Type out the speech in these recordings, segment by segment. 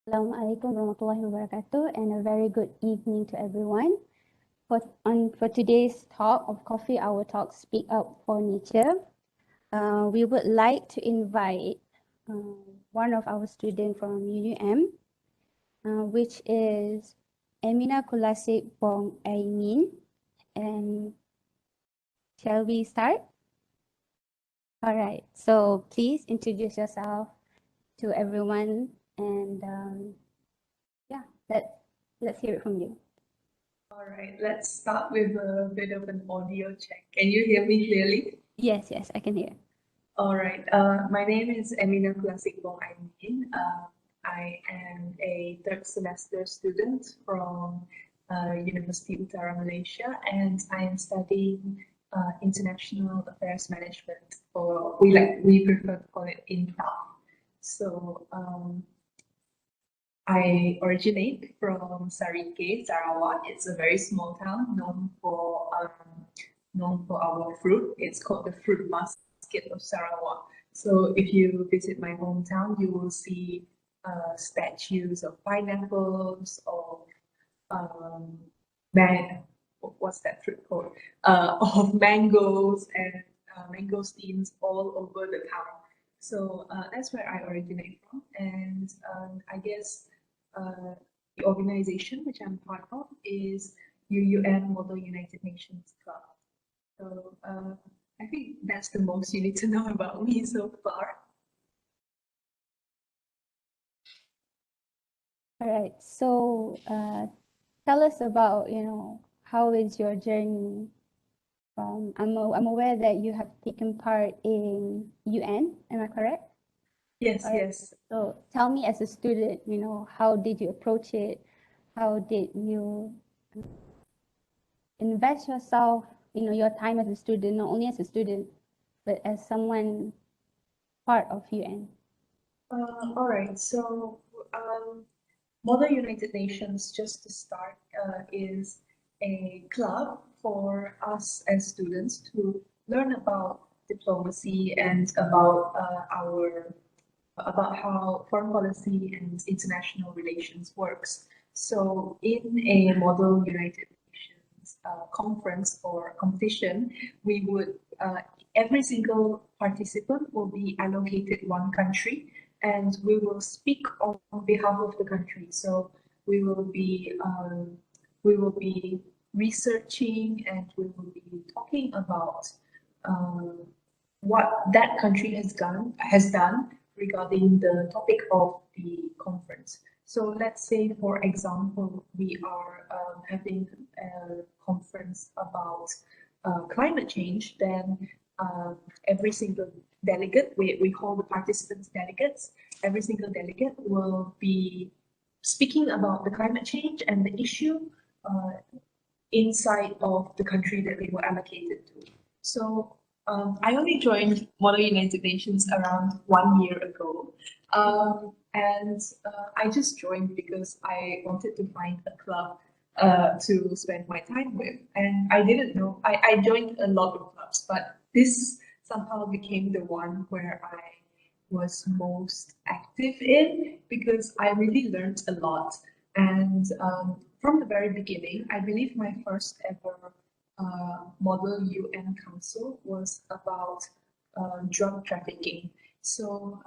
Assalamualaikum warahmatullahi wabarakatuh, and a very good evening to everyone. For today's talk of Coffee Hour Talk, Speak Up for Nature, we would like to invite uh, one of our students from UUM, which is Emina Kulasik Bong Aimin. And shall we start? All right, so please introduce yourself to everyone, and yeah, let's hear it from you. All right, let's start with a bit of an audio check. Can you hear me clearly? Yes, I can hear. All right, my name is Emina Klasik Bong Aimin. I am a third semester student from University Utara Malaysia, and I am studying International Affairs Management, or we prefer to call it INTA. So I originate from Sarike, Sarawak. It's a very small town known for our fruit. It's called the Fruit Basket of Sarawak. So if you visit my hometown, you will see statues of pineapples, of um, man, what's that fruit called? Of mangoes and mangosteens all over the town. So that's where I originate from, and I guess uh, the organization which I'm part of is UUN Model United Nations Club. So I think that's the most you need to know about me so far. All right. So tell us about, how is your journey from, I'm aware that you have taken part in UN, am I correct? Yes, All right. yes. So tell me as a student, how did you approach it? How did you invest yourself, your time as a student, not only as a student, but as someone part of UN? All right. So Model United Nations, just to start, is a club for us as students to learn about diplomacy and about how foreign policy and international relations works. So, in a Model United Nations conference or competition, we would every single participant will be allocated one country, and we will speak on behalf of the country. So we will be um, we will be researching and we will be talking about um, what that country has done regarding the topic of the conference. So let's say, for example, we are having a conference about climate change, then every single delegate, we call the participants delegates, every single delegate will be speaking about the climate change and the issue uh, inside of the country that they were allocated to. So I only joined Model United Nations around 1 year ago. And I just joined because I wanted to find a club to spend my time with. And I didn't know, I joined a lot of clubs, but this somehow became the one where I was most active in because I really learned a lot. And from the very beginning, I believe my first ever Model UN Council was about drug trafficking. So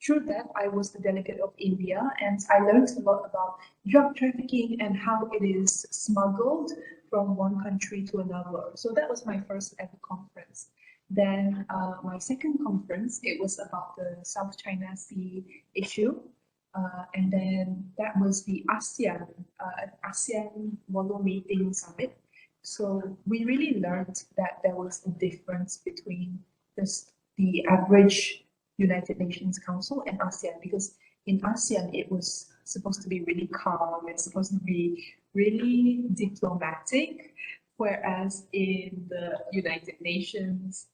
through that, I was the delegate of India, and I learned a lot about drug trafficking and how it is smuggled from one country to another. So that was my first ever conference. Then my second conference, it was about the South China Sea issue. And then that was the ASEAN Model Meeting Summit. So we really learned that there was a difference between the average United Nations Council and ASEAN, because in ASEAN it was supposed to be really calm, it's supposed to be really diplomatic, whereas in the United Nations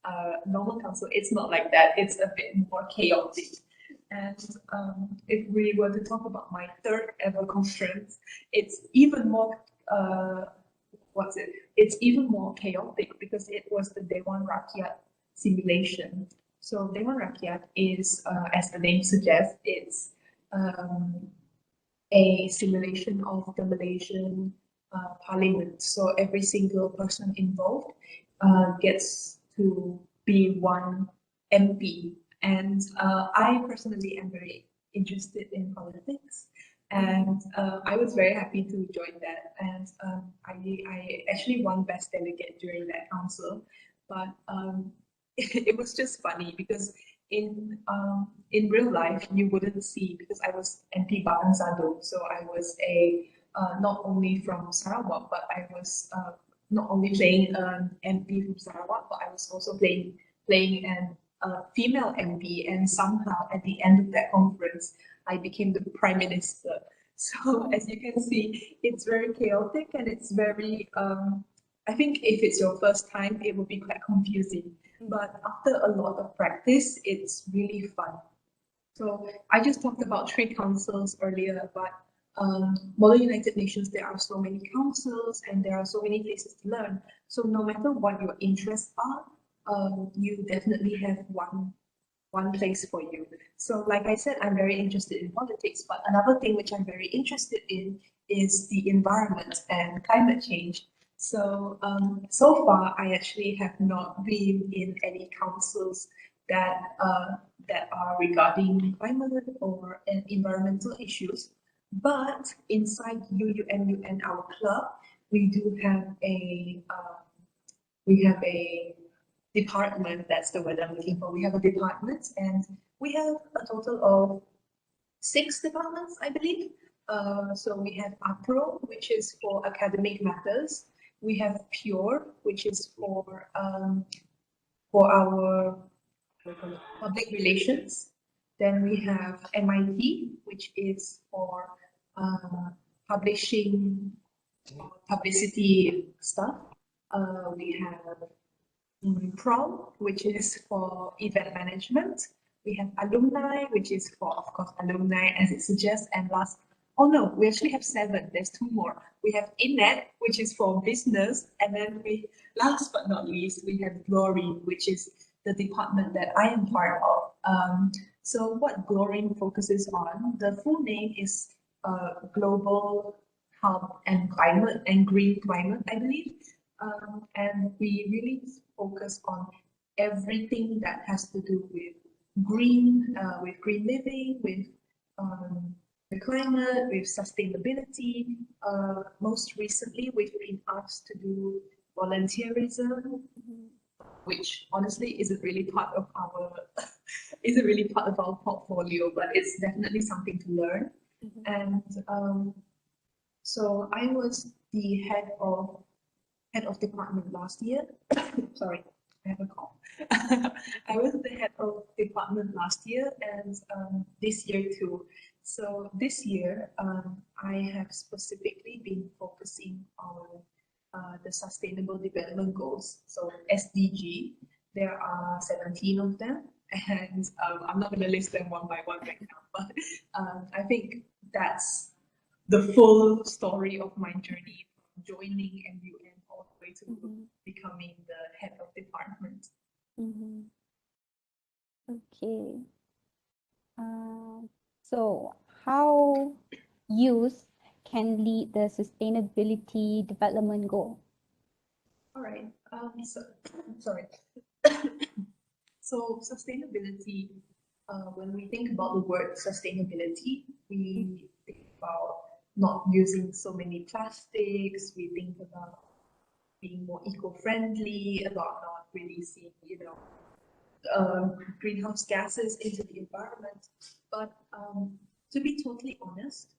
normal council, it's not like that. It's a bit more chaotic. And if we were to talk about my third ever conference, it's even more it's even more chaotic because it was the Dewan Rakyat simulation. So Dewan Rakyat is, as the name suggests, it's a simulation of the Malaysian parliament. So every single person involved gets to be one MP. And I personally am very interested in politics. And I was very happy to join that. And I actually won Best Delegate during that council. But it was just funny because in real life you wouldn't see, because I was MP Bahang Sado, so I was a not only from Sarawak, but I was not only playing an MP from Sarawak, but I was also playing an female MP, and somehow at the end of that conference I became the Prime Minister. So as you can see, it's very chaotic and it's very I think if it's your first time, it will be quite confusing. But after a lot of practice, it's really fun. So I just talked about trade councils earlier, but Model United Nations, there are so many councils and there are so many places to learn. So no matter what your interests are, you definitely have one place for you. So like I said, I'm very interested in politics, but another thing which I'm very interested in is the environment and climate change. So so far, I actually have not been in any councils that that are regarding climate or environmental issues. But inside UUMUN, our club, we do have a department. That's the word I'm looking for. We have a department, and we have a total of 6 departments, I believe. So we have APRO, which is for academic matters. We have Pure, which is for our public relations. Then we have MIT, which is for publishing publicity stuff. We have Prom, which is for event management. We have alumni, which is for, of course, alumni as it suggests. And last, oh no, we actually have 7. There's 2 more. We have INET, which is for business. And then last but not least, we have Glory, which is the department that I am part of. So what Glory focuses on, the full name is Global Hub and Climate and Green Climate, I believe. And we really focus on everything that has to do with green living, with the climate, with sustainability. Most recently, we've been asked to do volunteerism, which honestly isn't really part of our isn't really part of our portfolio, but it's definitely something to learn. And so I was the head of department last year. Sorry, I have a cough. I was the head of department last year and this year too. So this year, I have specifically been focusing on the Sustainable Development Goals. So SDG, there are 17 of them, and I'm not going to list them one by one right now, but I think that's the full story of my journey from joining MUN all the way to becoming the head of department. Okay. So how youth can lead the sustainability development goal? All right. So, sorry. So sustainability, when we think about the word sustainability, we think about not using so many plastics. We think about being more eco-friendly, about not releasing, greenhouse gases into the environment. But to be totally honest,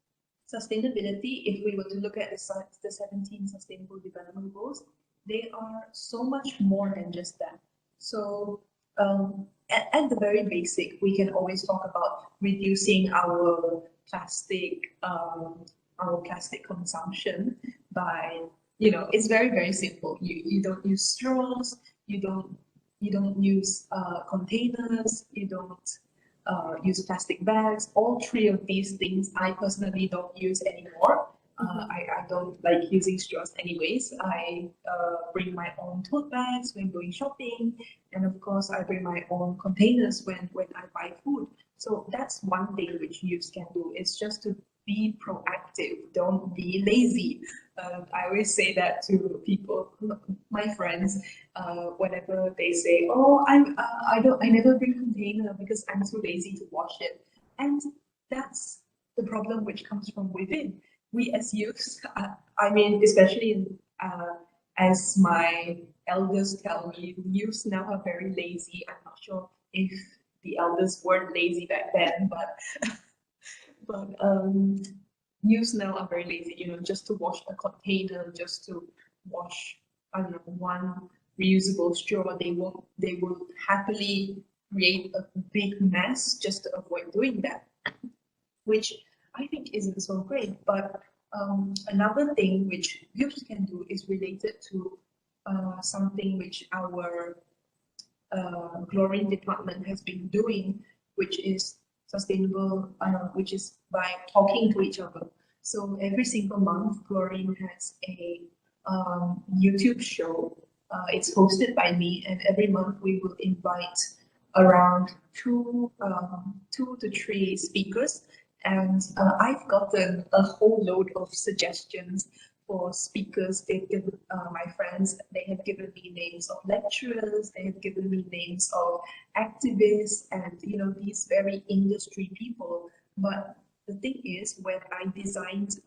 sustainability, if we were to look at the 17 Sustainable Development Goals, they are so much more than just that. So at the very basic, we can always talk about reducing our plastic consumption by, it's very, very simple. You don't use straws, you don't use containers, you don't use plastic bags. All 3 of these things I personally don't use anymore. I don't like using straws anyways. I bring my own tote bags when going shopping, and of course I bring my own containers when I buy food. So that's one thing which youths can do. It's just to be proactive, don't be lazy. I always say that to people, my friends, whenever they say, "Oh, I never bring container because I'm too lazy to wash it," and that's the problem which comes from within. We as youths, I mean, especially as my elders tell me, youths now are very lazy. I'm not sure if the elders weren't lazy back then, but but youths now are very lazy, just to wash a container, just to wash, I don't know, one reusable straw, they will happily create a big mess just to avoid doing that, which I think isn't so great. But another thing which youths can do is related to something which our chlorine department has been doing, which is sustainable, which is by talking to each other. So every single month, chlorine has a YouTube show. It's hosted by me, and every month we will invite around two to three speakers. And I've gotten a whole load of suggestions for speakers. They've given my friends, they have given me names of lecturers, they have given me names of activists, and these very industry people. But the thing is, when I designed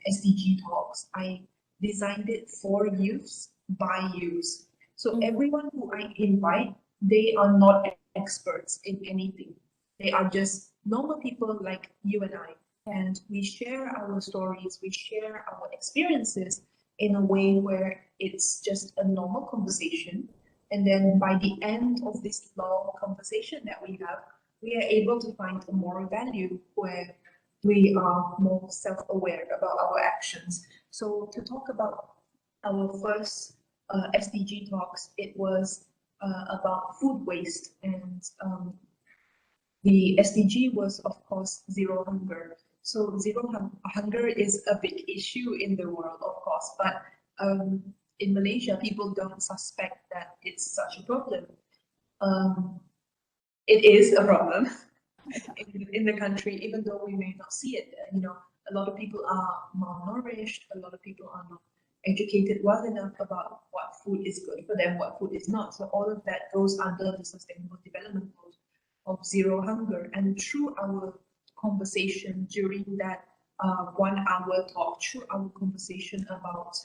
SDG talks, I designed it for youths by youths. So everyone who I invite, they are not experts in anything. They are just normal people like you and I, and we share our stories, we share our experiences in a way where it's just a normal conversation. And then by the end of this long conversation that we have, we are able to find a moral value where we are more self-aware about our actions. So to talk about our first SDG talks, it was about food waste, and the SDG was, of course, zero hunger. So hunger is a big issue in the world, of course, but in Malaysia, people don't suspect that it's such a problem. It is a problem in the country, even though we may not see it. A lot of people are malnourished, a lot of people are not educated well enough about what food is good for them, what food is not. So all of that goes under the Sustainable Development Goals of zero hunger. And through our conversation during that 1 hour talk, through our conversation about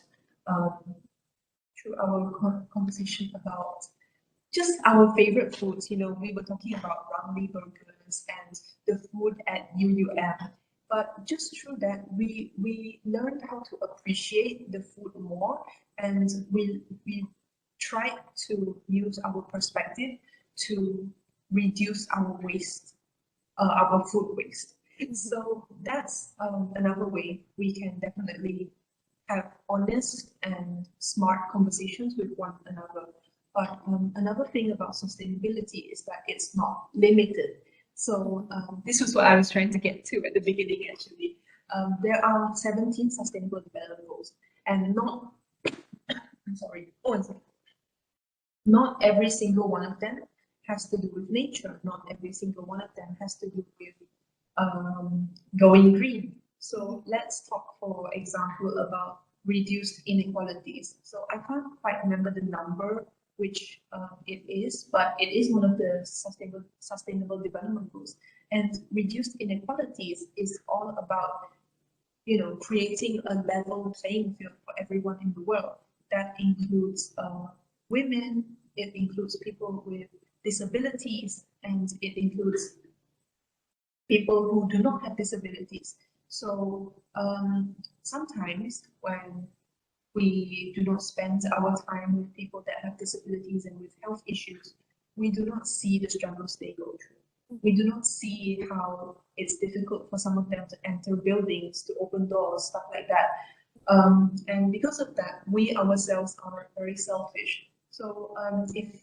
just our favorite foods. We were talking about Ramly burgers and the food at UUM. But just through that, we learned how to appreciate the food more, and we tried to use our perspective to reduce our waste, our food waste. So that's another way we can definitely have honest and smart conversations with one another. But another thing about sustainability is that it's not limited. So this was what I was trying to get to at the beginning, actually. There are 17 Sustainable Development Goals, and I'm sorry, not every single one of them has to do with nature. Not every single one of them has to do with going green. So let's talk, for example, about reduced inequalities. So I can't quite remember the number which it is, but it is one of the sustainable development goals. And reduced inequalities is all about creating a level playing field for everyone in the world. That includes women, it includes people with disabilities, and it includes people who do not have disabilities. So sometimes when we do not spend our time with people that have disabilities and with health issues, we do not see the struggles they go through. We do not see how it's difficult for some of them to enter buildings, to open doors, stuff like that. And because of that, we ourselves are very selfish. So if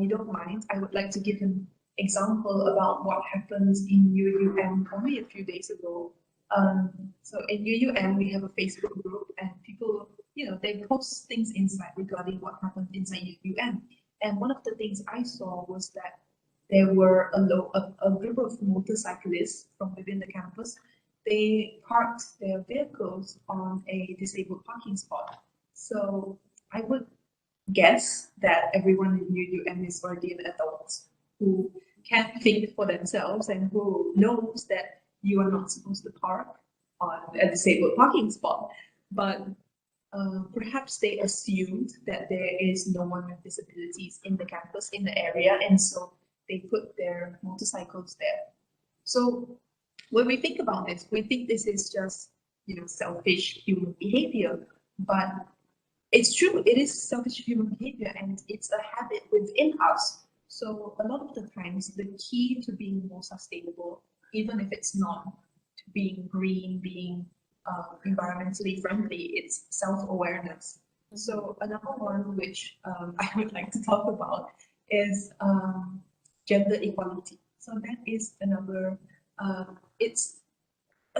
you don't mind, I would like to give an example about what happens in UUM only a few days ago. So in UUM, we have a Facebook group, and people, they post things inside regarding what happened inside UUM. And one of the things I saw was that there were a group of motorcyclists from within the campus. they parked their vehicles on a disabled parking spot. So I would guess that everyone in UUM is already an adult who can think for themselves and who knows that you are not supposed to park on a disabled parking spot. But perhaps they assumed that there is no one with disabilities in the campus, in the area, and so they put their motorcycles there. So when we think about this, we think this is just, selfish human behavior, but it's true, it is selfish human behavior and it's a habit within us. So a lot of the times, the key to being more sustainable, even if it's not to being green, being environmentally friendly, it's self-awareness. So another one which I would like to talk about is gender equality. So that is another, it's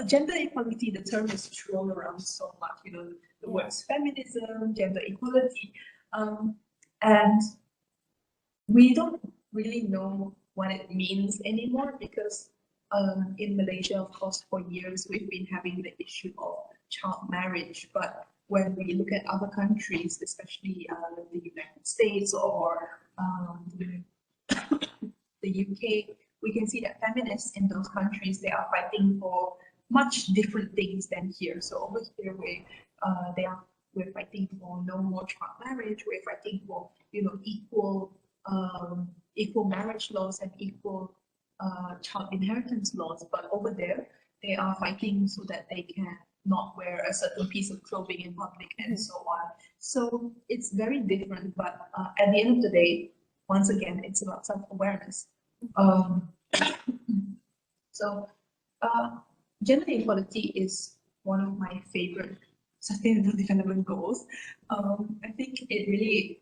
gender equality, the term is thrown around so much, the words feminism, gender equality, and we don't really know what it means anymore because in Malaysia, of course, for years we've been having the issue of child marriage, but when we look at other countries, especially the United States or the UK, we can see that feminists in those countries, they are fighting for much different things than here. So over here, we're fighting for no more child marriage. We're fighting for equal marriage laws and equal child inheritance laws. But over there, they are fighting so that they can not wear a certain piece of clothing in public and so on. So it's very different. But at the end of the day, once again, it's about self-awareness. So gender equality is one of my favorite sustainable development goals. I think it really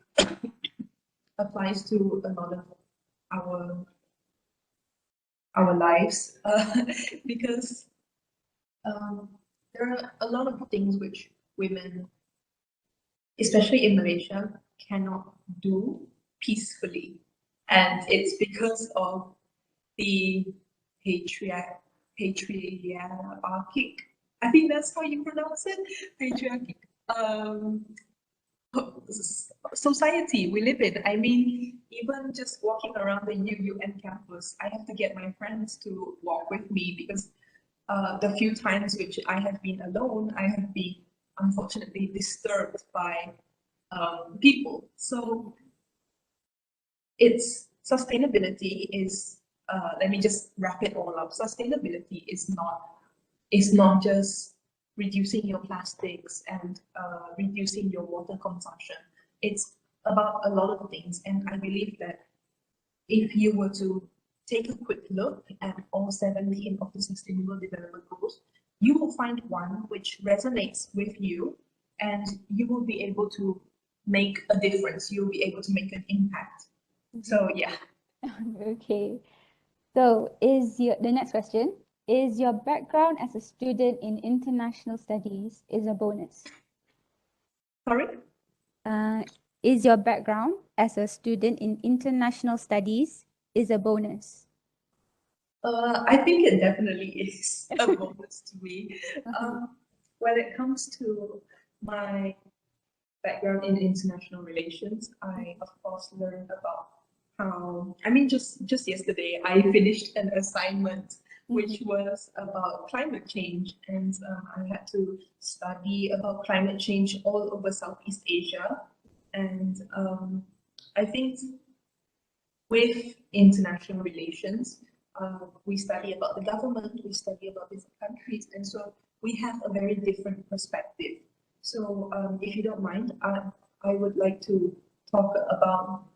applies to a lot of our lives because there are a lot of things which women, especially in Malaysia, cannot do peacefully, and it's because of the patriarchic, I think that's how you pronounce it, patriarchic society we live in. I mean, even just walking around the UUM campus, I have to get my friends to walk with me because the few times which I have been alone, I have been unfortunately disturbed by people. So it's sustainability is, let me just wrap it all up. Sustainability is not just reducing your plastics and reducing your water consumption. It's about a lot of things. And I believe that if you were to take a quick look at all 17 of the Sustainable Development Goals, you will find one which resonates with you and you will be able to make a difference. You'll be able to make an impact. So yeah. Okay. So the next question, is your background as a student in international studies is a bonus? Sorry? Is your background as a student in international studies is a bonus? I think it definitely is a bonus to me. When it comes to my background in international relations, I of course learned about how, I mean, just yesterday, I finished an assignment which was about climate change, and I had to study about climate change all over Southeast Asia. And I think with international relations, we study about the government, we study about different countries, and so we have a very different perspective. So if you don't mind, I would like to talk about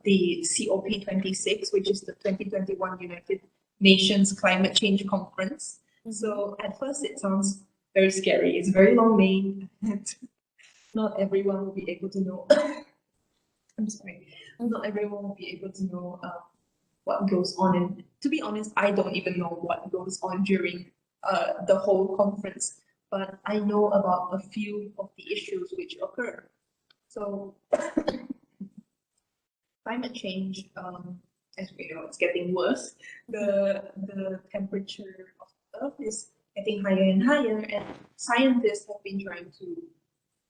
the COP26, which is the 2021 United Nations Climate Change Conference. So at first it sounds very scary. It's a very long name and not everyone will be able to know. I'm sorry. Not everyone will be able to know what goes on. And to be honest, I don't even know what goes on during the whole conference, but I know about a few of the issues which occur. So climate change, as we know, it's getting worse. The temperature of the Earth is getting higher and higher, and scientists have been trying to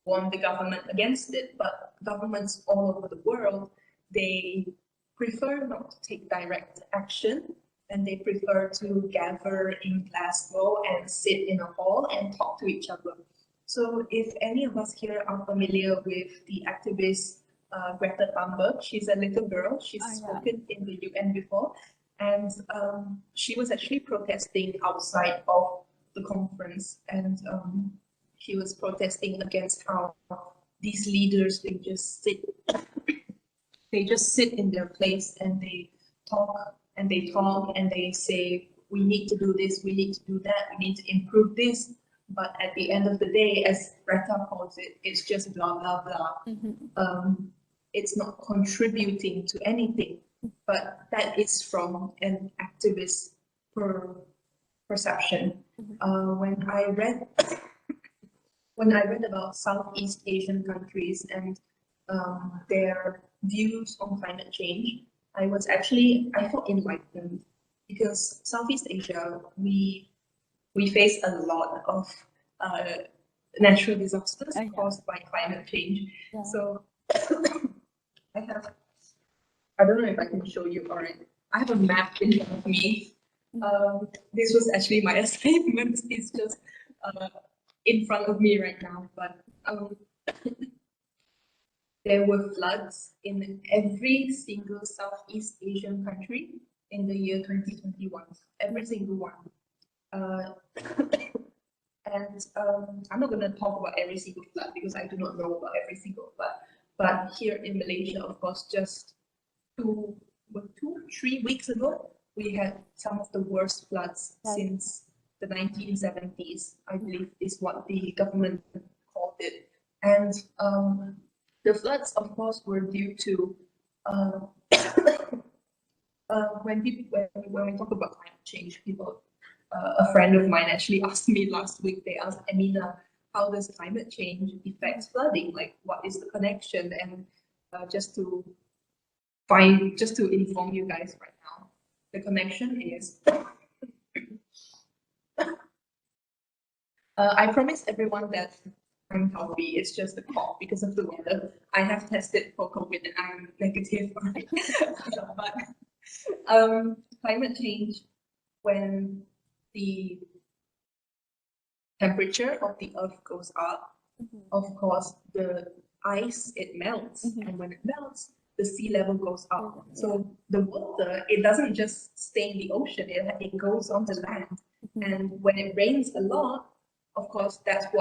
warn the government against it, but governments all over the world, they prefer not to take direct action, and they prefer to gather in Glasgow and sit in a hall and talk to each other. So if any of us here are familiar with the activist Greta Thunberg, she's a little girl, she's spoken in the UN before, and she was actually protesting outside of the conference, and she was protesting against how these leaders, they just sit in their place and they talk and they talk and they say, we need to do this, we need to do that, we need to improve this. But at the end of the day, as Greta calls it, it's just blah, blah, blah. It's not contributing to anything, but that is from an activist perception. When I read about Southeast Asian countries and their views on climate change, I felt enlightened, because Southeast Asia, we face a lot of natural disasters caused by climate change. So I don't know if I can show you. All right, I have a map in front of me. This was actually my assignment. It's just in front of me right now, but there were floods in every single Southeast Asian country in the year 2021, every single one. And I'm not going to talk about every single flood because I do not know about every single flood. But here in Malaysia, of course, just 3 weeks ago, we had some of the worst floods since the 1970s, I believe is what the government called it. And the floods, of course, were due to when we talk about climate change, people, a friend of mine actually asked me last week, they asked Amina, how does climate change affect flooding? Like, what is the connection? And just to inform you guys right now, the connection is, I promised everyone that I'm healthy, it's just a cough because of the weather. I have tested for COVID and I'm negative, right? But climate change, when the temperature of the earth goes up, of course, the ice, it melts. And when it melts, the sea level goes up. So the water, it doesn't just stay in the ocean, it goes on the land. And when it rains a lot, of course, that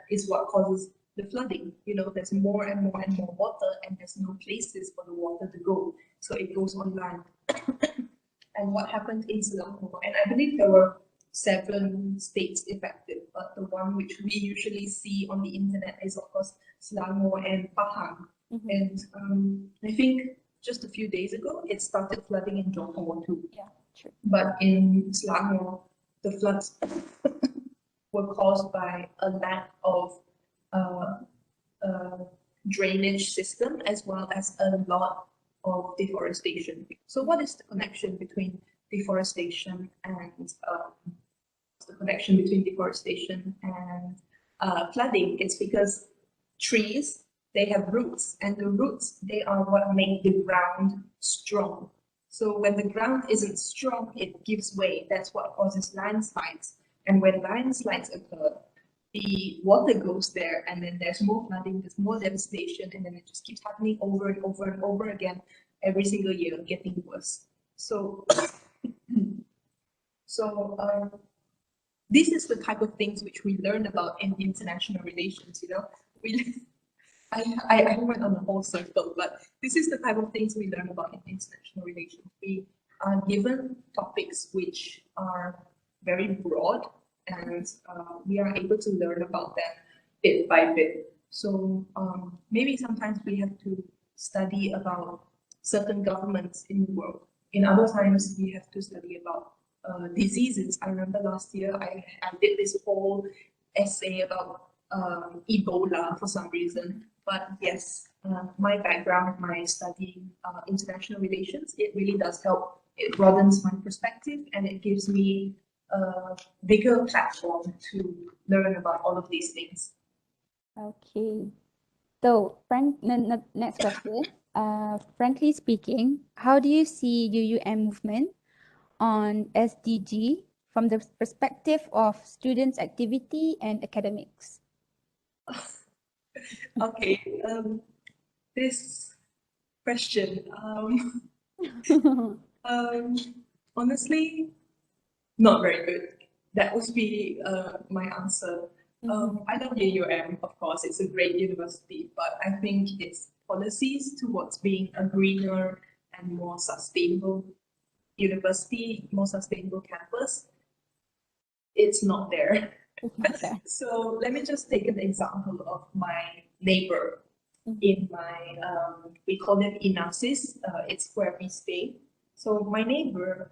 is what causes the flooding. You know, there's more and more and more water, and there's no places for the water to go. So it goes on land. And what happened in Selangor, and I believe there were 7 states affected, but the one which we usually see on the internet is, of course, Selangor and Pahang. And I think just a few days ago, it started flooding in Johor too. Yeah, true. But in Selangor, the floods were caused by a lack of drainage system, as well as a lot of deforestation. So what is the connection between deforestation and flooding? It's because trees, they have roots, and the roots, they are what make the ground strong. So when the ground isn't strong, it gives way. That's what causes landslides. And when landslides occur, the water goes there, and then there's more flooding, there's more devastation, and then it just keeps happening over and over and over again every single year, getting worse. So, this is the type of things which we learn about in international relations. You know, I went on a whole circle, but this is the type of things we learn about in international relations. We are given topics which are very broad, and we are able to learn about them bit by bit. So maybe sometimes we have to study about certain governments in the world. In other times, we have to study about diseases. I remember last year I did this whole essay about Ebola for some reason. But yes, my background, my studying international relations, it really does help. It broadens my perspective, and it gives me a bigger platform to learn about all of these things. Okay. So, next question. Frankly speaking, how do you see UUM movement on SDG from the perspective of students' activity and academics? Okay, this question, um, honestly, not very good. That would be my answer. I love UUM, of course, it's a great university, but I think its policies towards being a greener and more sustainable university, more sustainable campus, it's not there. Okay. So let me just take an example of my neighbor in my, we call them inasis, it's where we stay. So my neighbor,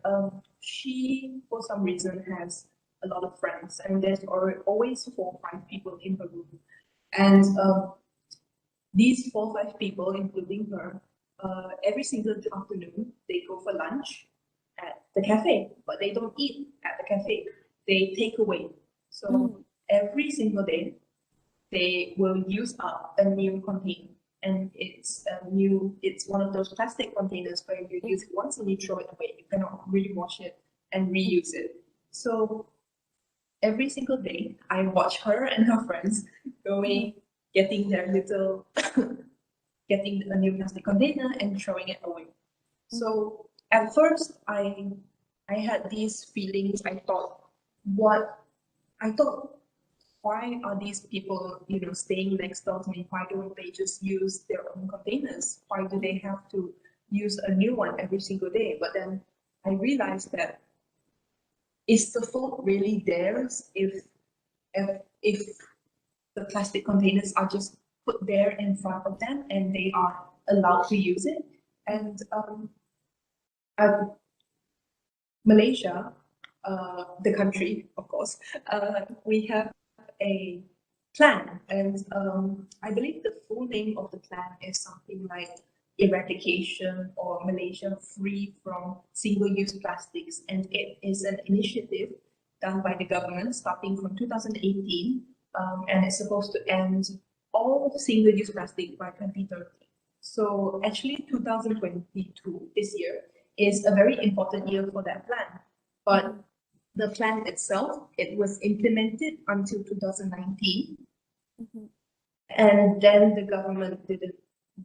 she, for some reason, has a lot of friends, and there's always 4 or 5 people in her room. And these 4 or 5 people, including her, every single afternoon, they go for lunch at the cafe, but they don't eat at the cafe. They take away. So every single day, they will use up a new container. And it's one of those plastic containers where you use it once and you throw it away. You cannot really wash it and reuse it. So every single day, I watch her and her friends going, getting their little, getting a new plastic container and throwing it away. So at first, I had these feelings. What I thought, why are these people, staying next door to me? Why don't they just use their own containers? Why do they have to use a new one every single day? But then I realized that, is the fault really theirs if the plastic containers are just put there in front of them and they are allowed to use it? And um, Malaysia, the country, of course, we have a plan, and I believe the full name of the plan is something like Eradication or Malaysia Free from Single-Use Plastics, and it is an initiative done by the government starting from 2018, and it's supposed to end all single-use plastic by 2030. So actually 2022, this year, is a very important year for that plan. But the plan itself, it was implemented until 2019. And then the government didn't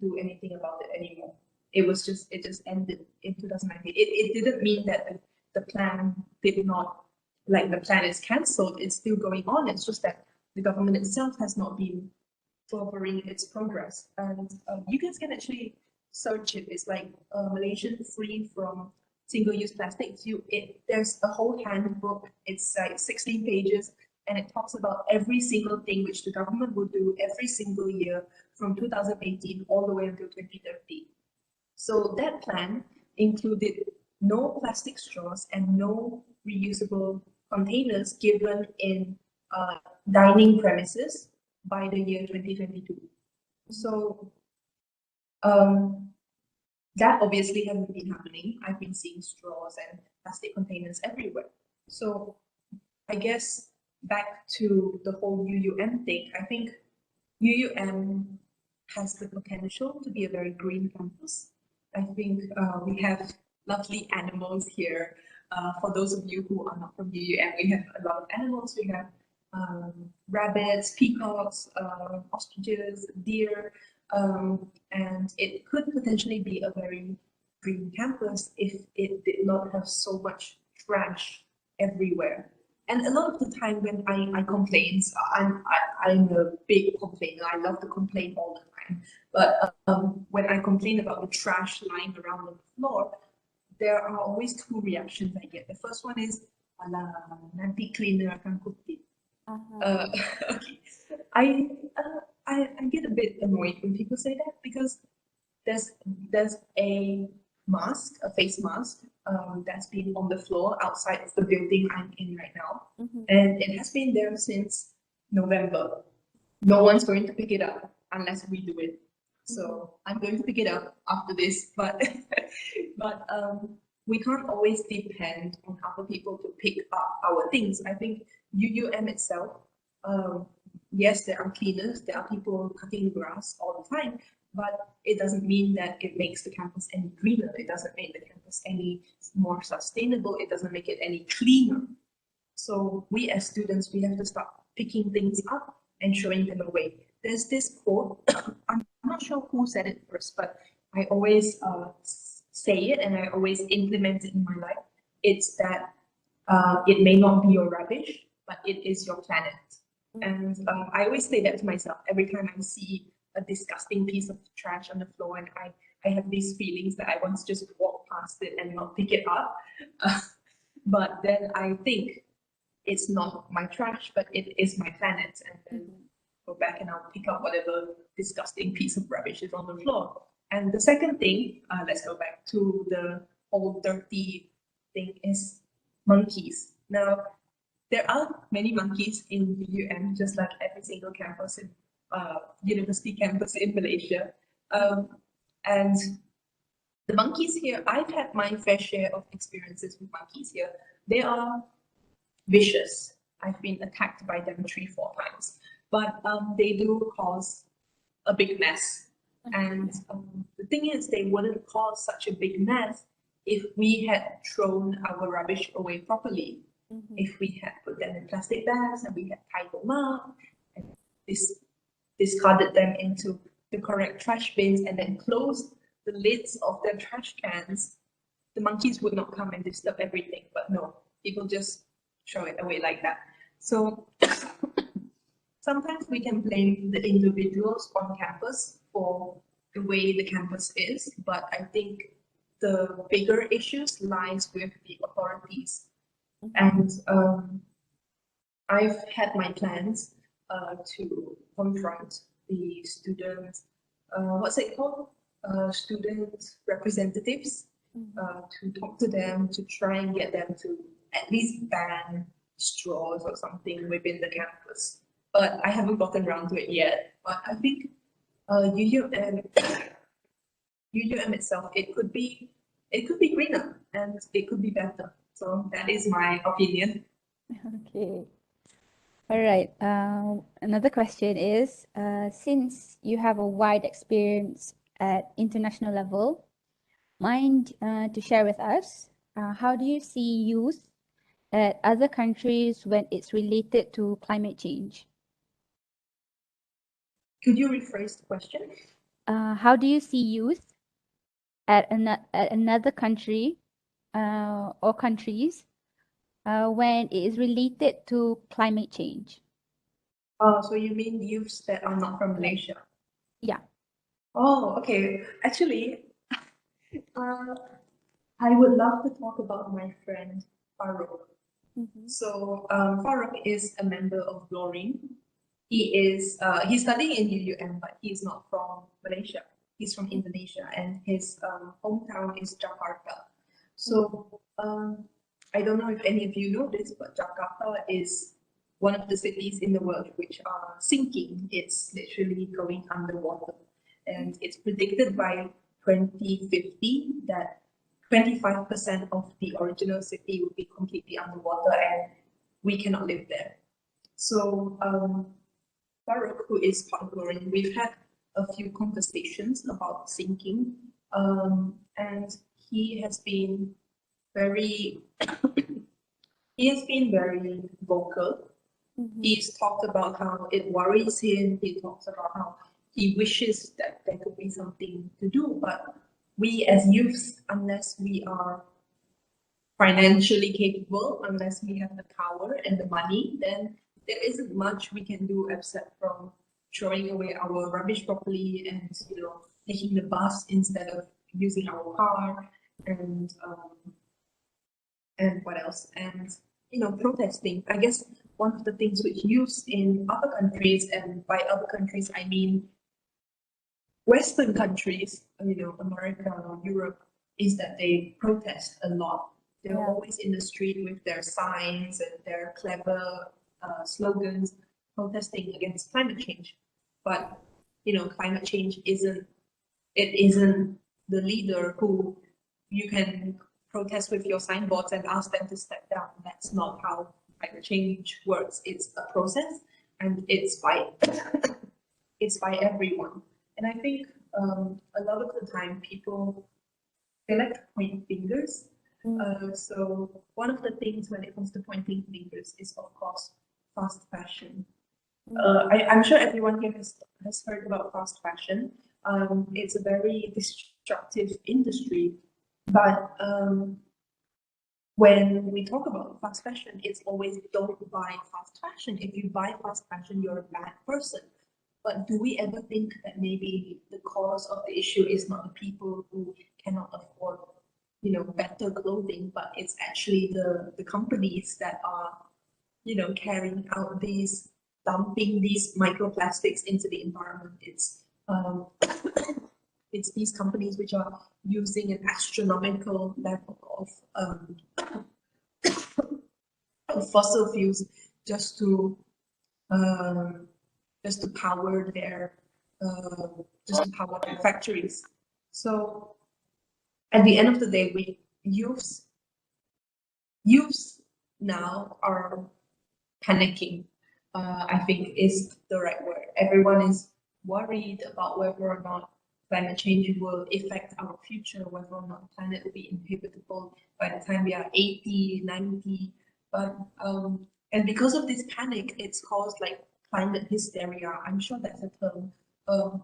do anything about it anymore. It just ended in 2019. It didn't mean that the plan did not, like the plan is cancelled, it's still going on. It's just that the government itself has not been furthering its progress. And you guys can actually search it. It's like Malaysian Free from Single-Use Plastics. There's a whole handbook. It's like 16 pages, and it talks about every single thing which the government will do every single year from 2018 all the way until 2030. So that plan included no plastic straws and no reusable containers given in dining premises by the year 2022. So that obviously hasn't been happening. I've been seeing straws and plastic containers everywhere. So I guess back to the whole UUM thing, I think UUM has the potential to be a very green campus. I think we have lovely animals here. For those of you who are not from UUM, we have a lot of animals. We have rabbits, peacocks, ostriches, deer, and it could potentially be a very green campus if it did not have so much trash everywhere. And a lot of the time when I complain, I'm a big complainer. I love to complain all the time. But when I complain about the trash lying around on the floor, there are always 2 reactions I get. The first one is, "Alah, nanti cleaner akan kutip." Okay. I get a bit annoyed when people say that, because there's a mask, a face mask, that's been on the floor outside of the building I'm in right now, and it has been there since November. No one's going to pick it up unless we do it. So I'm going to pick it up after this, but but we can't always depend on other people to pick up our things. I think UUM itself, yes, there are cleaners, there are people cutting grass all the time, but it doesn't mean that it makes the campus any greener. It doesn't make the campus any more sustainable. It doesn't make it any cleaner. So we as students, we have to start picking things up and showing them away. There's this quote, I'm not sure who said it first, but I always say it and I always implement it in my life. It's that it may not be your rubbish, but it is your planet. And I always say that to myself every time I see a disgusting piece of trash on the floor, and I have these feelings that I want to just walk past it and not pick it up. But then I think it's not my trash, but it is my planet, and then go back and I'll pick up whatever disgusting piece of rubbish is on the floor. And the second thing, let's go back to the whole dirty thing, is monkeys. Now, there are many monkeys in the UM, just like every single campus in university campus in Malaysia. And the monkeys here, I've had my fair share of experiences with monkeys here. They are vicious. I've been attacked by them 3-4 times, but they do cause a big mess. And the thing is, they wouldn't cause such a big mess if we had thrown our rubbish away properly. If we had put them in plastic bags and we had tied them up and discarded them into the correct trash bins and then closed the lids of the trash cans, the monkeys would not come and disturb everything. But no, people just throw it away like that. So sometimes we can blame the individuals on campus for the way the campus is, but I think the bigger issues lies with the authorities. And I've had my plans to confront the student, what's it called? Student representatives, to talk to them, to try and get them to at least ban straws or something within the campus. But I haven't gotten around to it yet. But I think UUM itself, it could be greener and it could be better. So that is my opinion. Okay. All right. Another question is, since you have a wide experience at international level, mind to share with us, how do you see youth at other countries when it's related to climate change? Could you rephrase the question? How do you see youth at another country or countries when it is related to climate change? So you mean youths that are not from Malaysia? Yeah. Oh, okay. Actually, I would love to talk about my friend Farouk. So Farouk is a member of Glorin. He's studying in UUM, but he's not from Malaysia. He's from Indonesia, and his hometown is Jakarta. So I don't know if any of you know this, but Jakarta is one of the cities in the world which are sinking. It's literally going underwater, and it's predicted by 2050 that 25% of the original city will be completely underwater, and we cannot live there. So Farouk, who is part of Glorin, we've had a few conversations about sinking, and he has been very vocal. He's talked about how it worries him. He talks about how he wishes that there could be something to do, but we as youths, unless we are financially capable, unless we have the power and the money, then there isn't much we can do except from throwing away our rubbish properly and taking the bus instead of using our car, and what else? And protesting. I guess one of the things which used in other countries, and by other countries I mean Western countries, America or Europe, is that they protest a lot. They're always in the street with their signs and their clever slogans protesting against climate change. But climate change isn't the leader who you can protest with your signboards and ask them to step down. That's not how climate change works. It's a process, and it's by everyone. And I think a lot of the time people, they like to point fingers. So one of the things when it comes to pointing fingers is, of course, fast fashion. I'm sure everyone here has heard about fast fashion. It's a very destructive industry, but when we talk about fast fashion, it's always don't buy fast fashion. If you buy fast fashion, you're a bad person. But do we ever think that maybe the cause of the issue is not the people who cannot afford, better clothing, but it's actually the companies that are, carrying out dumping these microplastics into the environment. It's these companies which are using an astronomical level of fossil fuels just to power their factories. So at the end of the day, youths now are panicking. I think is the right word. Everyone is worried about whether or not climate change will affect our future, whether or not the planet will be inhabitable by the time we are 80, 90. But and because of this panic, it's caused like climate hysteria. I'm sure that's a term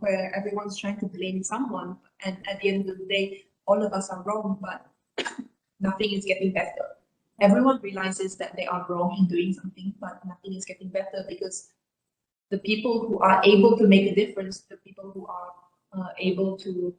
where everyone's trying to blame someone, and at the end of the day, all of us are wrong, but nothing is getting better. Everyone realizes that they are wrong in doing something, but nothing is getting better because the people who are able to make a difference, the people who are able to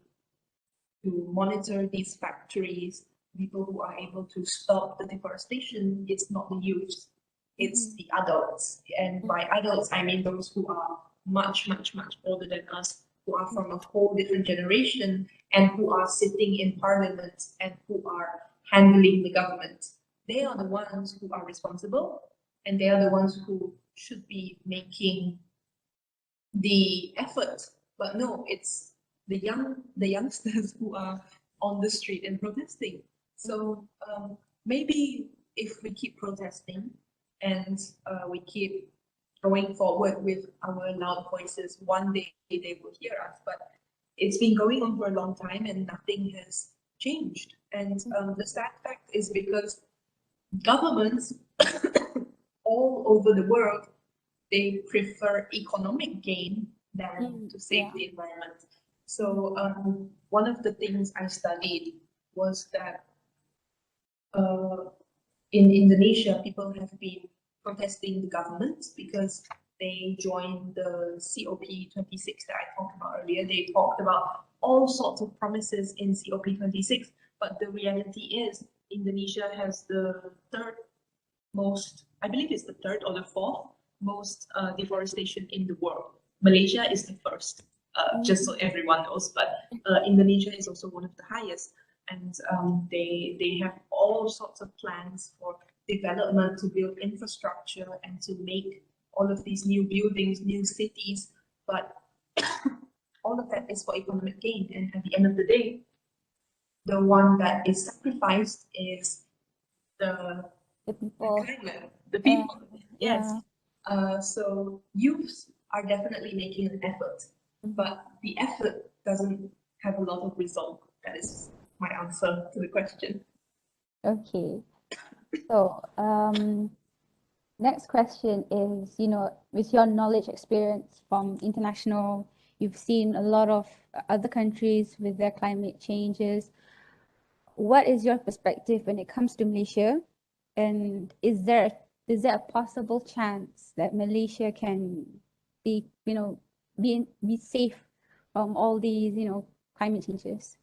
monitor these factories, people who are able to stop the deforestation, it's not the youths, it's the adults. And by adults, I mean those who are much, much, much older than us, who are from a whole different generation, and who are sitting in parliament and who are handling the government. They are the ones who are responsible, and they are the ones who should be making the effort. But no, it's the youngsters who are on the street and protesting. So maybe if we keep protesting and we keep going forward with our loud voices, one day they will hear us. But it's been going on for a long time and nothing has changed. And the sad fact is because governments all over the world, they prefer economic gain than to save the environment. So one of the things I studied was that in Indonesia, people have been protesting the government because they joined the COP26 that I talked about earlier. They talked about all sorts of promises in COP26, but the reality is Indonesia has the third most, I believe it's the third or the fourth most deforestation in the world. Malaysia is the first, just so everyone knows, but Indonesia is also one of the highest. And they have all sorts of plans for development, to build infrastructure and to make all of these new buildings, new cities, but all of that is for economic gain. And at the end of the day, the one that is sacrificed is the people. The people, yes. So youths are definitely making an effort, but the effort doesn't have a lot of result. That is my answer to the question. Okay. So, next question is, with your knowledge, experience from international, you've seen a lot of other countries with their climate changes. What is your perspective when it comes to Malaysia? And is there a possible chance that Malaysia can be safe from all these, climate changes?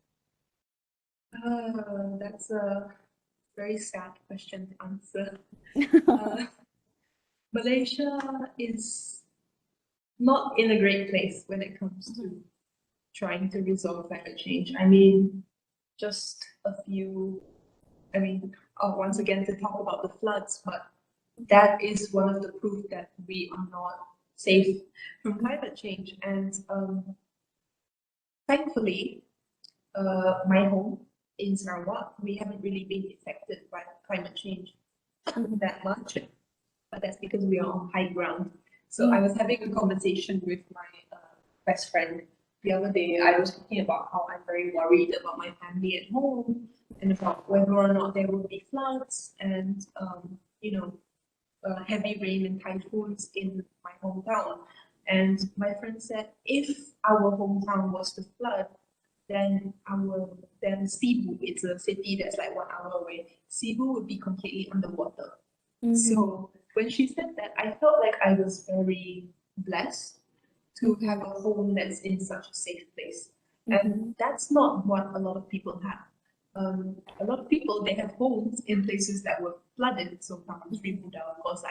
That's a very sad question to answer. Malaysia is not in a great place when it comes to trying to resolve climate change. I mean, just a few, once again to talk about the floods, but that is one of the proof that we are not safe from climate change. And thankfully, my home, in Sarawak, we haven't really been affected by climate change that much, but that's because we are on high ground. So I was having a conversation with my best friend the other day. I was talking about how I'm very worried about my family at home and about whether or not there will be floods and heavy rain and typhoons in my hometown. And my friend said, if our hometown was to flood, then Cebu, it's a city that's like 1 hour away. Cebu would be completely underwater. So when she said that, I felt like I was very blessed to have a home that's in such a safe place. And that's not what a lot of people have. A lot of people, they have homes in places that were flooded. So Taman Sri Buddha, of course,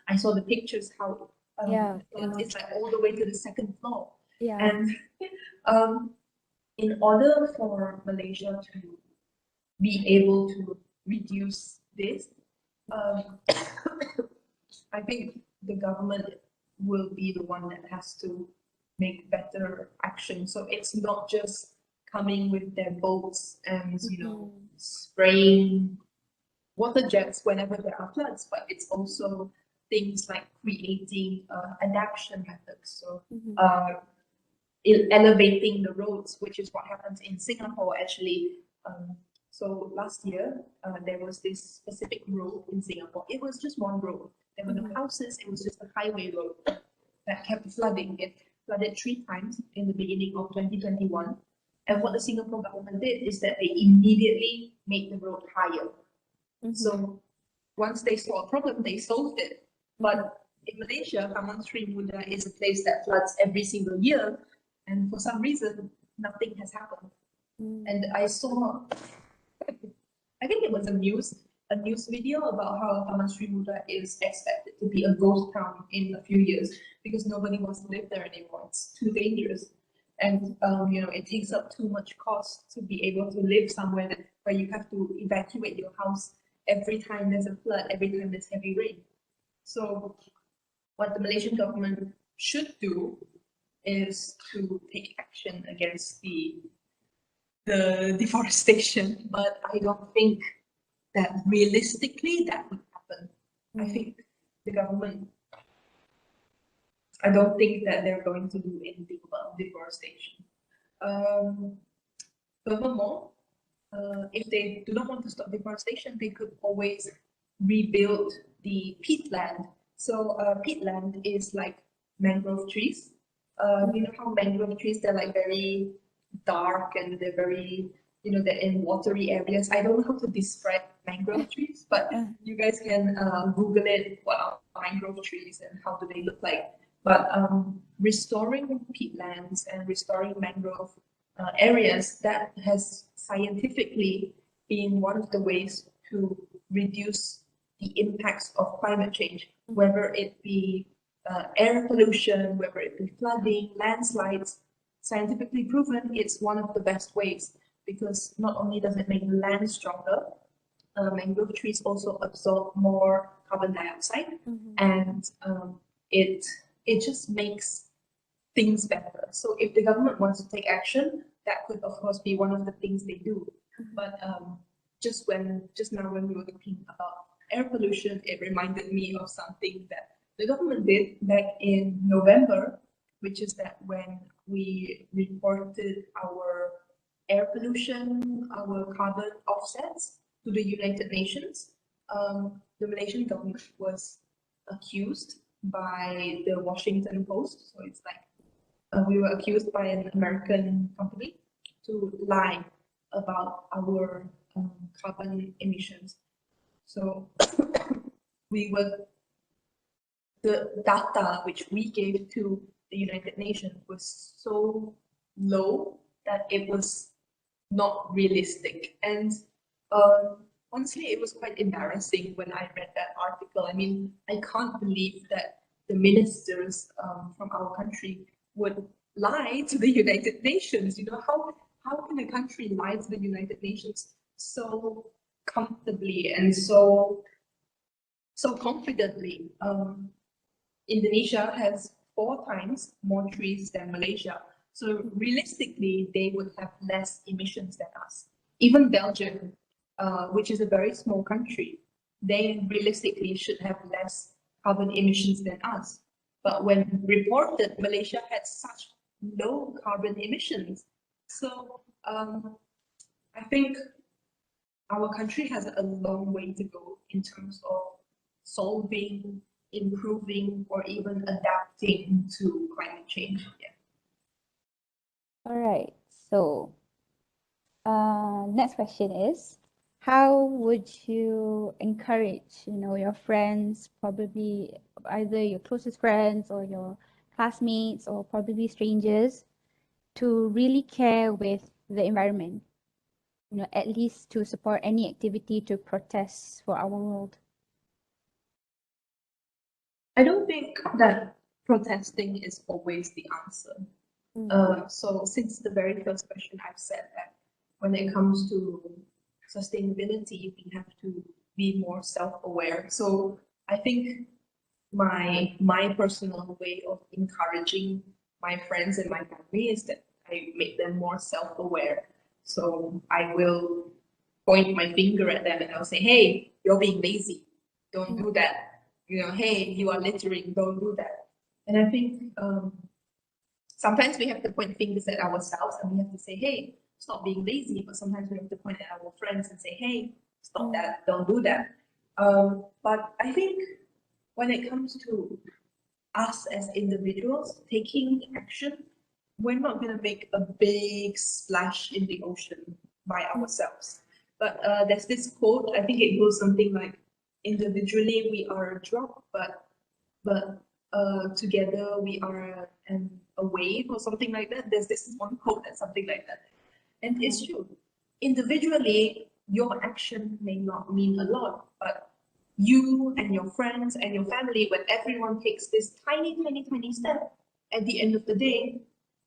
I saw the pictures how it's like all the way to the second floor. And in order for Malaysia to be able to reduce this, I think the government will be the one that has to make better action. So it's not just coming with their boats and spraying water jets whenever there are floods, but it's also things like creating adaptation methods. So elevating the roads, which is what happens in Singapore actually. So last year, there was this specific road in Singapore. It was just one road. There were no houses. It was just a highway road that kept flooding. It flooded 3 times in the beginning of 2021. And what the Singapore government did is that they immediately made the road higher. So once they saw a problem, they solved it. But in Malaysia, Taman Sri Muda is a place that floods every single year. And for some reason, nothing has happened. And I saw, I think it was a news video about how Taman Sri Muda is expected to be a ghost town in a few years because nobody wants to live there anymore. It's too dangerous. And it takes up too much cost to be able to live somewhere where you have to evacuate your house every time there's a flood, every time there's heavy rain. So what the Malaysian government should do is to take action against the deforestation, but I don't think that realistically that would happen. I think the government, I don't think that they're going to do anything about deforestation. Furthermore, if they do not want to stop deforestation, they could always rebuild the peatland. So peatland is like mangrove trees. You know how mangrove trees, they're like very dark and they're very, they're in watery areas. I don't know how to describe mangrove trees, but you guys can Google it, what are mangrove trees and how do they look like. But restoring peatlands and restoring mangrove areas, that has scientifically been one of the ways to reduce the impacts of climate change, whether it be air pollution, whether it be flooding, landslides. Scientifically proven, it's one of the best ways because not only does it make the land stronger, mangrove trees also absorb more carbon dioxide, and it just makes things better. So if the government wants to take action, that could of course be one of the things they do. But just now when we were talking about air pollution, it reminded me of something that the government did back in November, which is that when we reported our air pollution, our carbon offsets to the United Nations, the Malaysian government was accused by the Washington Post. So it's like we were accused by an American company to lie about our carbon emissions. So the data which we gave to the United Nations was so low that it was not realistic. And honestly, it was quite embarrassing when I read that article. I mean, I can't believe that the ministers from our country would lie to the United Nations. How can a country lie to the United Nations so comfortably and so confidently? Indonesia has 4 times more trees than Malaysia. So realistically, they would have less emissions than us. even Belgium, which is a very small country, they realistically should have less carbon emissions than us. But when reported, Malaysia had such low carbon emissions. So I think our country has a long way to go in terms of solving, improving, or even adapting to climate change. Yeah. All right. So, next question is, how would you encourage, your friends, probably either your closest friends or your classmates or probably strangers, to really care with the environment? At least to support any activity to protest for our world. I don't think that protesting is always the answer. So since the very first question, I've said that when it comes to sustainability, we have to be more self-aware. So I think my personal way of encouraging my friends and my family is that I make them more self-aware. So I will point my finger at them and I'll say, hey, you're being lazy. Don't do that. Hey, you are littering. Don't do that. And I think sometimes we have to point fingers at ourselves and we have to say, hey, stop being lazy. But sometimes we have to point at our friends and say, hey, stop that. Don't do that. But I think when it comes to us as individuals taking action, we're not going to make a big splash in the ocean by ourselves. But there's this quote, I think it goes something like, individually we are a drop, but together we are a wave or something like that. There's this one quote that's something like that. And it's true. Individually, your action may not mean a lot, but you and your friends and your family, when everyone takes this tiny, tiny, tiny step, at the end of the day,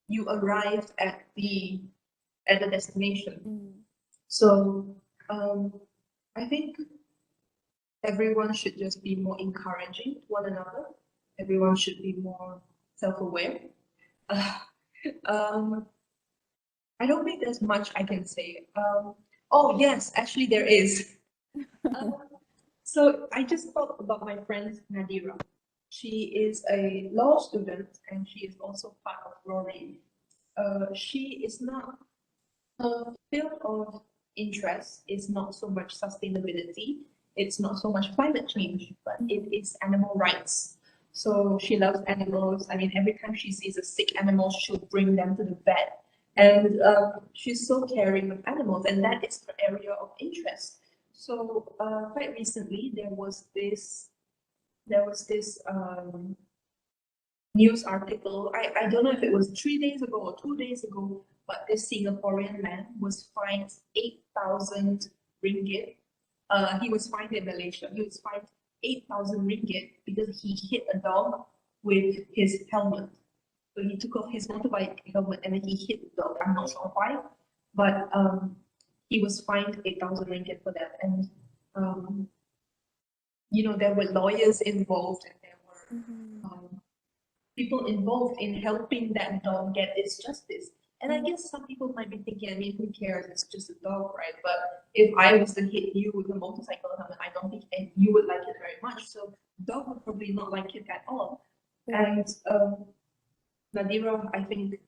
you arrived at the destination. So I think everyone should just be more encouraging to one another. Everyone should be more self-aware. I don't think there's much I can say. Oh yes, actually there is. So I just thought about my friend Nadira. She is a law student and she is also part of Rory. She is not, her field of interest is not so much sustainability, it's not so much climate change, but it is animal rights. So she loves animals. I mean, every time she sees a sick animal, she'll bring them to the vet. And she's so caring with animals, and that is her area of interest. So quite recently, there was this news article. I don't know if it was 3 days ago or 2 days ago, but this Singaporean man was fined 8,000 ringgit. He was fined in Malaysia. He was fined 8,000 ringgit because he hit a dog with his helmet. So he took off his motorbike helmet and then he hit the dog. I'm not sure why, but he was fined 8,000 ringgit for that. And there were lawyers involved and there were people involved in helping that dog get its justice. And I guess some people might be thinking, I mean, who cares? It's just a dog, right? But if I was to hit you with a motorcycle helmet, I don't think you would like it very much. So the dog would probably not like it at all. And Nadira, I think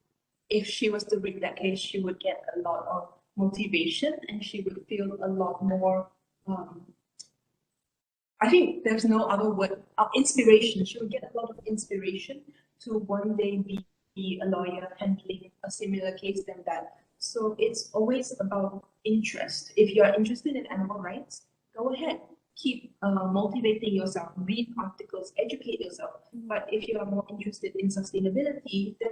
if she was to read that case, she would get a lot of motivation and she would feel a lot more, I think there's no other word, inspiration. She would get a lot of inspiration to one day be a lawyer handling a similar case than that. So it's always about interest. If you are interested in animal rights, go ahead. Keep motivating yourself, read articles, educate yourself. But if you are more interested in sustainability, then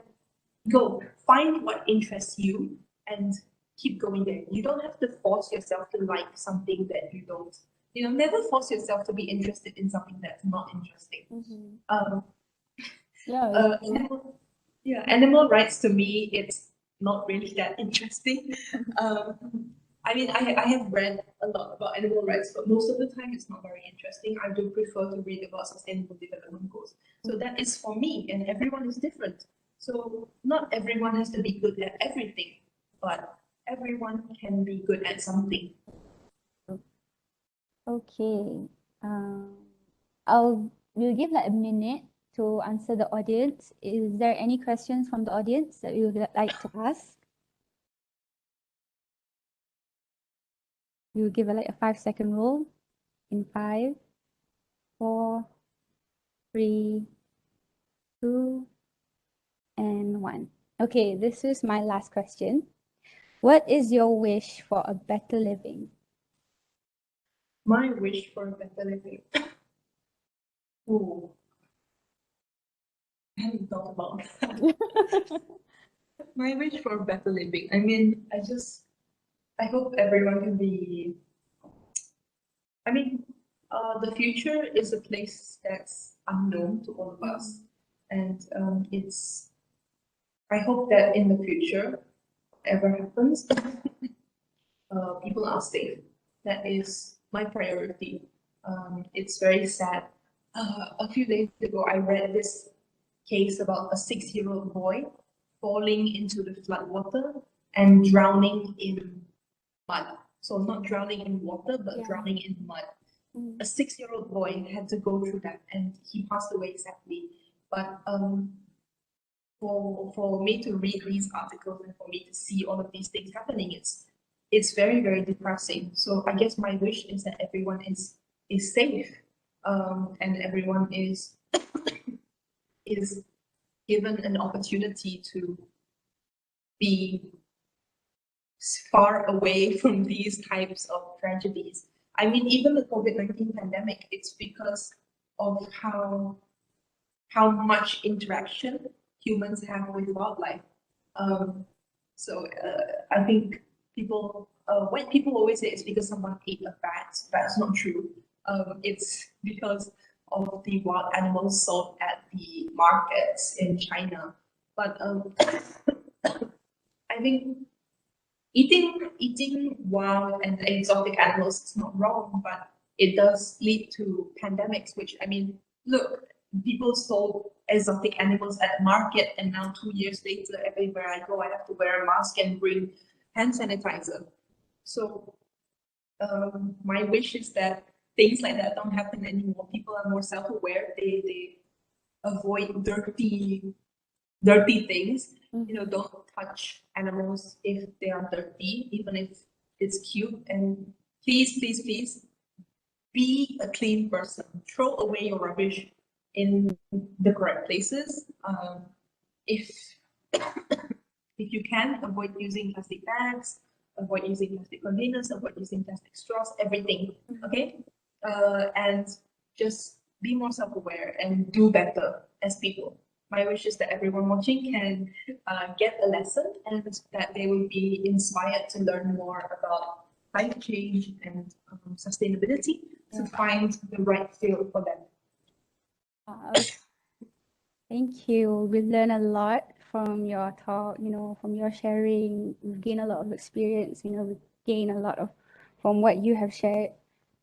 go find what interests you and keep going there. You don't have to force yourself to like something that you don't. Never force yourself to be interested in something that's not interesting. Animal rights to me, it's not really that interesting. I mean, I have read a lot about animal rights, but most of the time it's not very interesting. I do prefer to read about sustainable development goals. So that is for me, and everyone is different. So not everyone has to be good at everything, but everyone can be good at something. Okay. We'll give like a minute to answer the audience. Is there any questions from the audience that you would like to ask? We'll give like a 5-second rule in 5, 4, 3, 2, and 1. Okay, this is my last question. What is your wish for a better living? My wish for a better living. Oh, I hadn't thought about that. My wish for a better living. I mean, I hope everyone can be. I mean, the future is a place that's unknown to all of us, and it's. I hope that in the future, whatever happens, people are safe. That is my priority. It's very sad. A few days ago, I read this case about a 6-year-old boy falling into the floodwater and drowning in mud. So not drowning in water, but Yeah. drowning in mud. Mm. A 6-year-old boy had to go through that, and he passed away sadly. But for me to read these articles and for me to see all of these things happening, it's very, very depressing. So I guess my wish is that everyone is safe, and everyone is given an opportunity to be far away from these types of tragedies. I mean, even the COVID-19 pandemic, it's because of how much interaction humans have with wildlife. I think when people always say it's because someone ate a bat, that's not true. It's because of the wild animals sold at the markets in China. But I think eating wild and exotic animals is not wrong, but it does lead to pandemics, which I mean, look, people sold exotic animals at market, and now 2 years later, everywhere I go, I have to wear a mask and bring hand sanitizer. So my wish is that things like that don't happen anymore. People are more self-aware. They avoid dirty things. Don't touch animals if they are dirty, even if it's cute. And please, please, please be a clean person. Throw away your rubbish in the correct places. If if you can, avoid using plastic bags, avoid using plastic containers, avoid using plastic straws, everything. Okay, and just be more self-aware and do better as people. My wish is that everyone watching can get a lesson and that they will be inspired to learn more about climate change and sustainability to find the right field for them. Thank you. We learned a lot from your talk, from your sharing. We've gained a lot of experience, we gained a lot from what you have shared.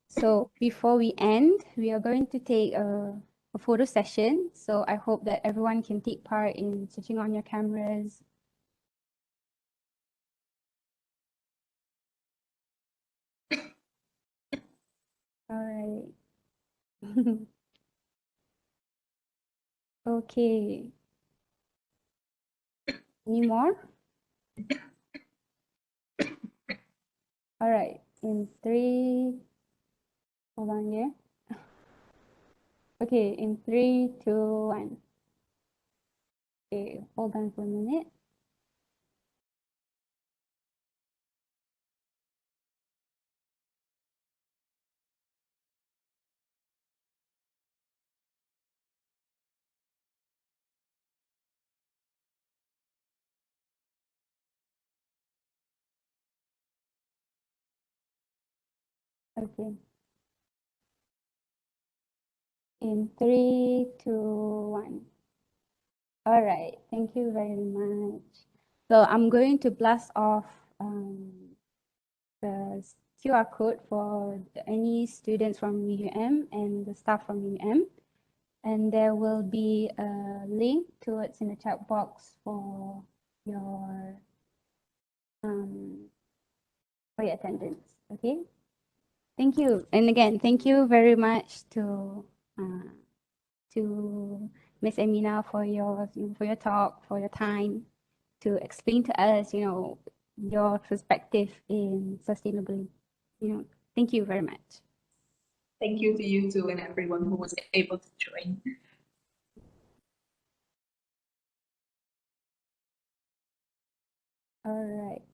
So before we end, we are going to take a photo session. So I hope that everyone can take part in switching on your cameras. All right. Okay. Any more? All right. In 3, hold on here. Okay, in 3, 2, 1. Okay, hold on for a minute. Okay. In 3, 2, 1. All right. Thank you very much. So I'm going to blast off the QR code for any students from UUM and the staff from UUM. And there will be a link towards in the chat box for your for your attendance. Okay. Thank you. And again, thank you very much to Miss Amina for your talk, for your time to explain to us, your perspective in sustainability. Thank you very much. Thank you to you too and everyone who was able to join. All right.